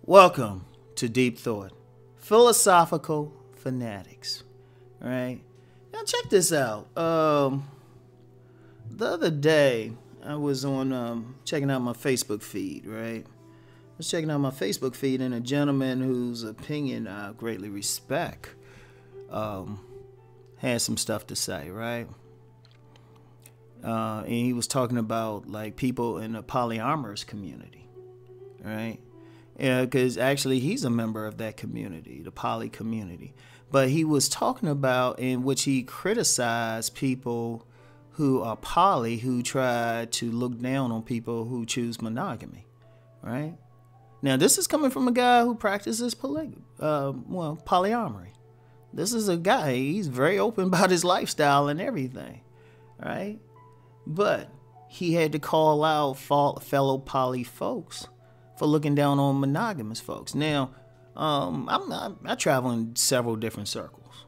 Welcome to Deep Thought, Philosophical Fanatics. All right, now check this out. The other day I was on checking out my Facebook feed. Right, I was checking out my Facebook feed, and a gentleman whose opinion I greatly respect had some stuff to say. Right, and he was talking about like people in the polyamorous community. Right. Yeah, because actually he's a member of that community, the poly community. But he was talking about in which he criticized people who are poly who try to look down on people who choose monogamy, right? Now, this is coming from a guy who practices polyamory. This is a guy, he's very open about his lifestyle and everything, right? But he had to call out fellow poly folks for looking down on monogamous folks. Now, I travel in several different circles.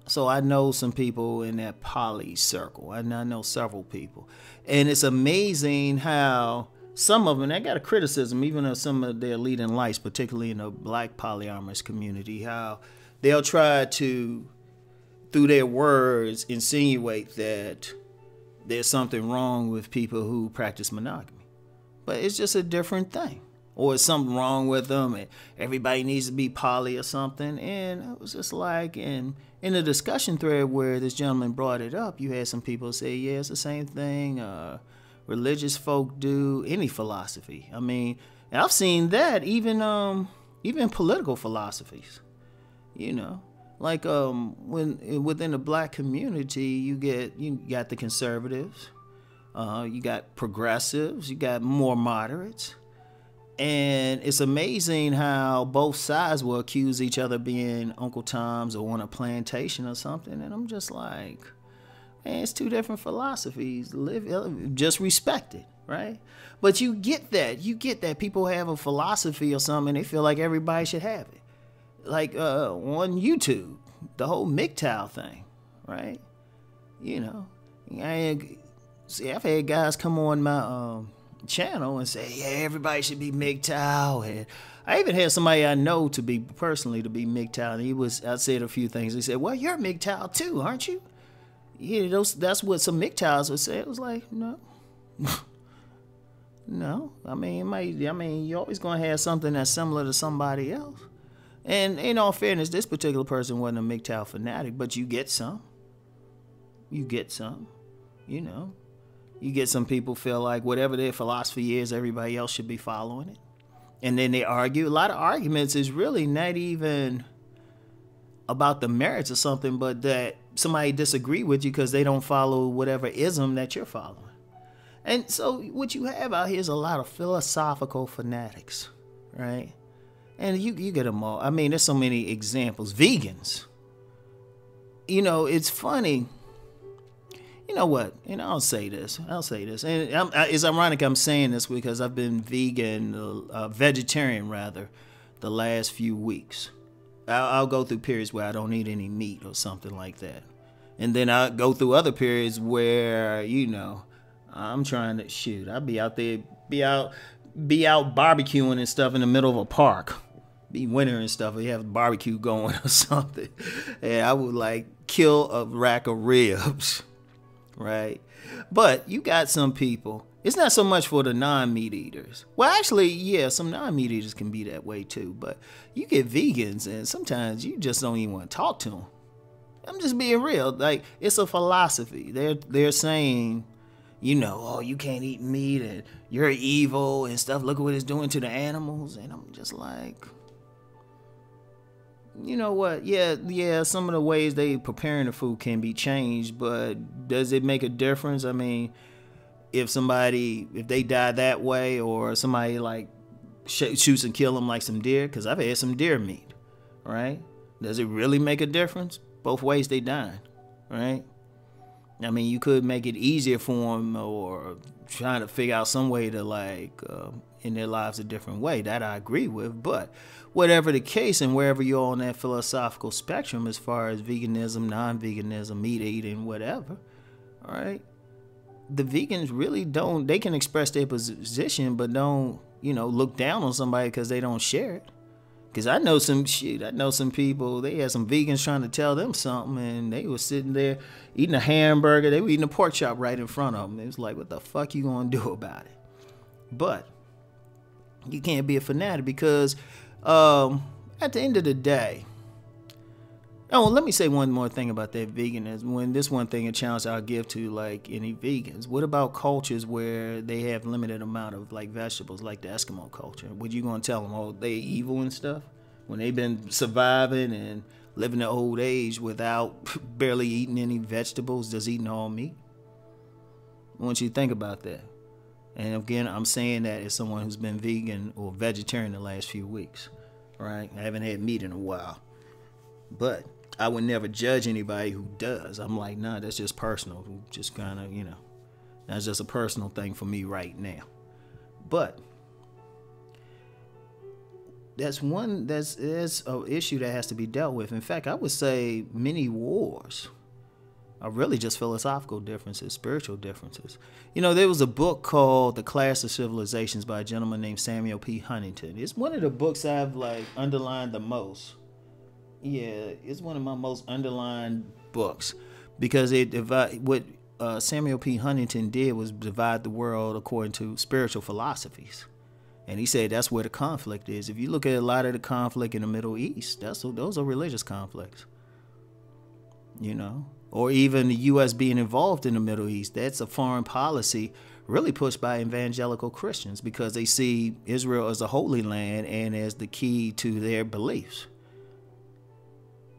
So I know some people in that poly circle. I know several people. And it's amazing how some of them, I got a criticism, even of some of their leading lights, particularly in the black polyamorous community, how they'll try to, through their words, insinuate that there's something wrong with people who practice monogamy. But it's just a different thing. Or it's something wrong with them and everybody needs to be poly or something. And it was just like, in the discussion thread where this gentleman brought it up, you had some people say, yeah, it's the same thing religious folk do, any philosophy. I mean, and I've seen that even political philosophies, you know. Like when within the black community, you got the conservatives. You got progressives, you got more moderates. And it's amazing how both sides will accuse each other of being Uncle Toms or on a plantation or something. And I'm just like, man, it's two different philosophies. Just respect it, right? But you get that. People have a philosophy or something, and they feel like everybody should have it. Like on YouTube, the whole MGTOW thing, right? You know, I've had guys come on my channel and say, yeah, everybody should be MGTOW. And I even had somebody I know to be MGTOW, and I said a few things. He said, well, you're MGTOW too, aren't you? Yeah, that's what some MGTOWs would say. It was like, no. No. I mean, you're always going to have something that's similar to somebody else. And in all fairness, this particular person wasn't a MGTOW fanatic, but you get some. You know. You get some people feel like whatever their philosophy is, everybody else should be following it. And then they argue. A lot of arguments is really not even about the merits of something, but that somebody disagree with you because they don't follow whatever ism that you're following. And so what you have out here is a lot of philosophical fanatics, right? And you get them all. I mean, there's so many examples. Vegans. You know, it's funny. You know what? And I'll say this. And it's ironic I'm saying this because I've been vegetarian rather, the last few weeks. I'll go through periods where I don't eat any meat or something like that. And then I'll go through other periods where, you know, I'm trying to shoot. I'll be out there, be out barbecuing and stuff in the middle of a park. Be winter and stuff, or you have a barbecue going or something. And I would like kill a rack of ribs. Right? But you got some people, it's not so much for the non-meat eaters. Well, actually, yeah, some non-meat eaters can be that way too. But you get vegans and sometimes you just don't even want to talk to them. I'm just being real. Like, it's a philosophy. They're saying, you know, oh, you can't eat meat and you're evil and stuff. Look at what it's doing to the animals. And I'm just like, you know what? Yeah, some of the ways they preparing the food can be changed, but does it make a difference? I mean, if they die that way, or somebody like shoots and kill them like some deer, because I've had some deer meat, right? Does it really make a difference? Both ways they die, right? I mean, you could make it easier for them, or trying to figure out some way to like in their lives a different way. That I agree with, but whatever the case, and wherever you're on that philosophical spectrum as far as veganism, non-veganism, meat eating, whatever, all right, the vegans really don't, they can express their position, but don't look down on somebody because they don't share it. Because I know some people, they had some vegans trying to tell them something, and they were sitting there eating a hamburger. They were eating a pork chop right in front of them. It was like, what the fuck you gonna do about it? But you can't be a fanatic because at the end of the day, let me say one more thing about that veganism. When this one thing, a challenge I'll give to like any vegans. What about cultures where they have limited amount of like vegetables, like the Eskimo culture? What you gonna tell them? Oh, they evil and stuff when they've been surviving and living to old age without barely eating any vegetables, just eating all meat? I want you to think about that. And again, I'm saying that as someone who's been vegan or vegetarian the last few weeks, right? I haven't had meat in a while, but I would never judge anybody who does. I'm like, nah, that's just personal. Just kind of, that's just a personal thing for me right now. But that's an issue that has to be dealt with. In fact, I would say many wars are really just philosophical differences, spiritual differences. There was a book called The Clash of Civilizations by a gentleman named Samuel P. Huntington. It's one of the books I've like underlined the most. Yeah, it's one of my most underlined books because what Samuel P. Huntington did was divide the world according to spiritual philosophies. And he said that's where the conflict is. If you look at a lot of the conflict in the Middle East, those are religious conflicts. Or even the U.S. being involved in the Middle East, that's a foreign policy really pushed by evangelical Christians because they see Israel as a holy land and as the key to their beliefs.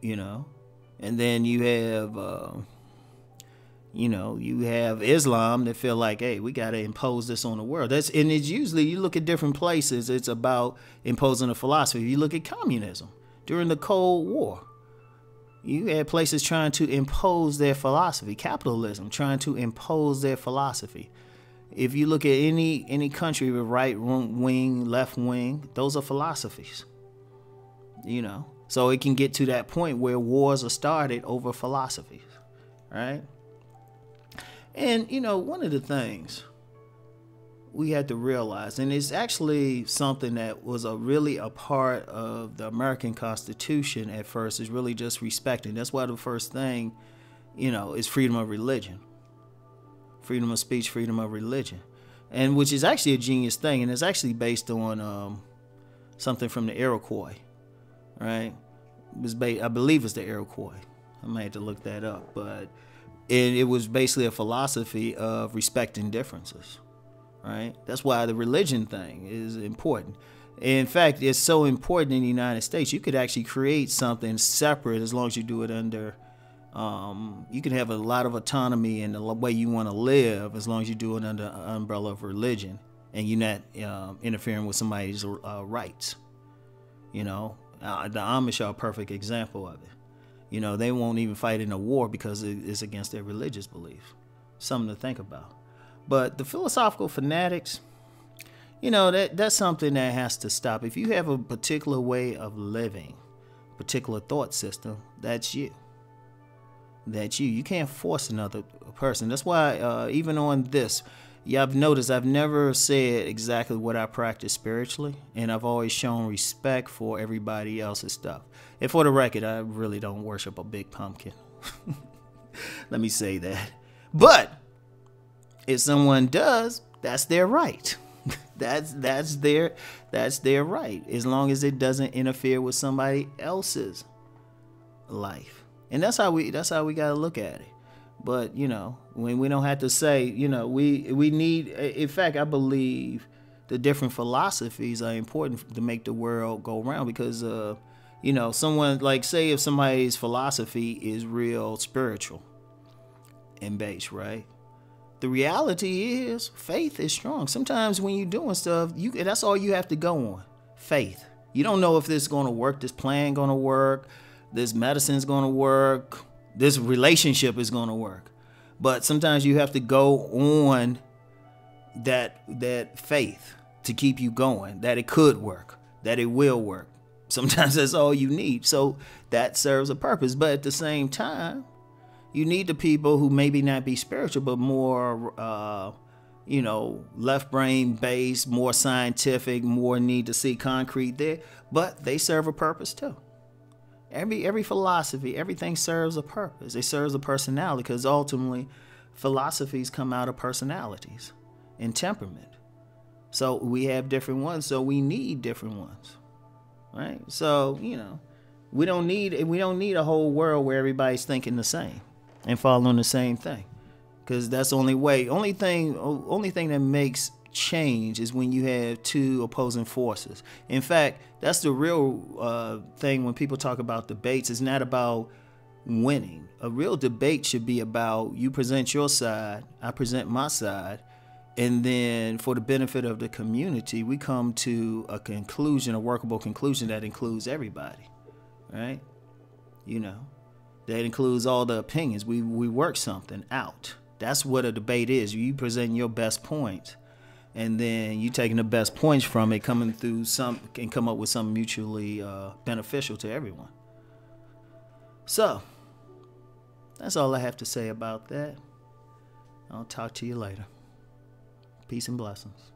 And then you have Islam that feel like, hey, we got to impose this on the world. And it's usually, you look at different places, it's about imposing a philosophy. You look at communism during the Cold War. You had places trying to impose their philosophy. Capitalism trying to impose their philosophy. If you look at any country with right wing, left wing, those are philosophies. So it can get to that point where wars are started over philosophies, right? And, one of the things we had to realize, and it's actually something that was really a part of the American Constitution at first, is really just respecting. That's why the first thing, is freedom of religion. Freedom of speech, freedom of religion. And which is actually a genius thing, and it's actually based on something from the Iroquois. Right? I believe it's the Iroquois. I might have to look that up, but it was basically a philosophy of respecting differences. Right? That's why the religion thing is important. In fact, it's so important in the United States. You could actually create something separate as long as you do it under. You can have a lot of autonomy in the way you want to live as long as you do it under an umbrella of religion and you're not interfering with somebody's rights. The Amish are a perfect example of it. They won't even fight in a war because it's against their religious beliefs. Something to think about. But the philosophical fanatics, that's something that has to stop. If you have a particular way of living, particular thought system, that's you. That's you. You can't force another person. That's why even on this, I've noticed I've never said exactly what I practice spiritually, and I've always shown respect for everybody else's stuff. And for the record, I really don't worship a big pumpkin. Let me say that. But if someone does, that's their right. that's their right, as long as it doesn't interfere with somebody else's life. And that's how we got to look at it. But, when we don't have to say, we need, in fact, I believe the different philosophies are important to make the world go round because, someone, like, say if somebody's philosophy is real spiritual and based, right? The reality is faith is strong. Sometimes when you're doing stuff, that's all you have to go on, faith. You don't know if this is going to work, this plan going to work, this medicine's going to work, this relationship is going to work. But sometimes you have to go on that faith to keep you going, that it could work, that it will work. Sometimes that's all you need. So that serves a purpose. But at the same time, you need the people who maybe not be spiritual, but more left brain based, more scientific, more need to see concrete there, but they serve a purpose too. Every philosophy, everything serves a purpose. It serves a personality, because ultimately philosophies come out of personalities and temperament. So we have different ones, so we need different ones, right? So we don't need a whole world where everybody's thinking the same and following the same thing, because that's the only way. Only thing that makes change is when you have two opposing forces. In fact, that's the real thing when people talk about debates. It's not about winning. A real debate should be about you present your side, I present my side, and then for the benefit of the community, we come to a conclusion, a workable conclusion that includes everybody, right? That includes all the opinions. We work something out. That's what a debate is. You present your best point, and then you taking the best points from it, coming through and come up with something mutually beneficial to everyone. So that's all I have to say about that. I'll talk to you later. Peace and blessings.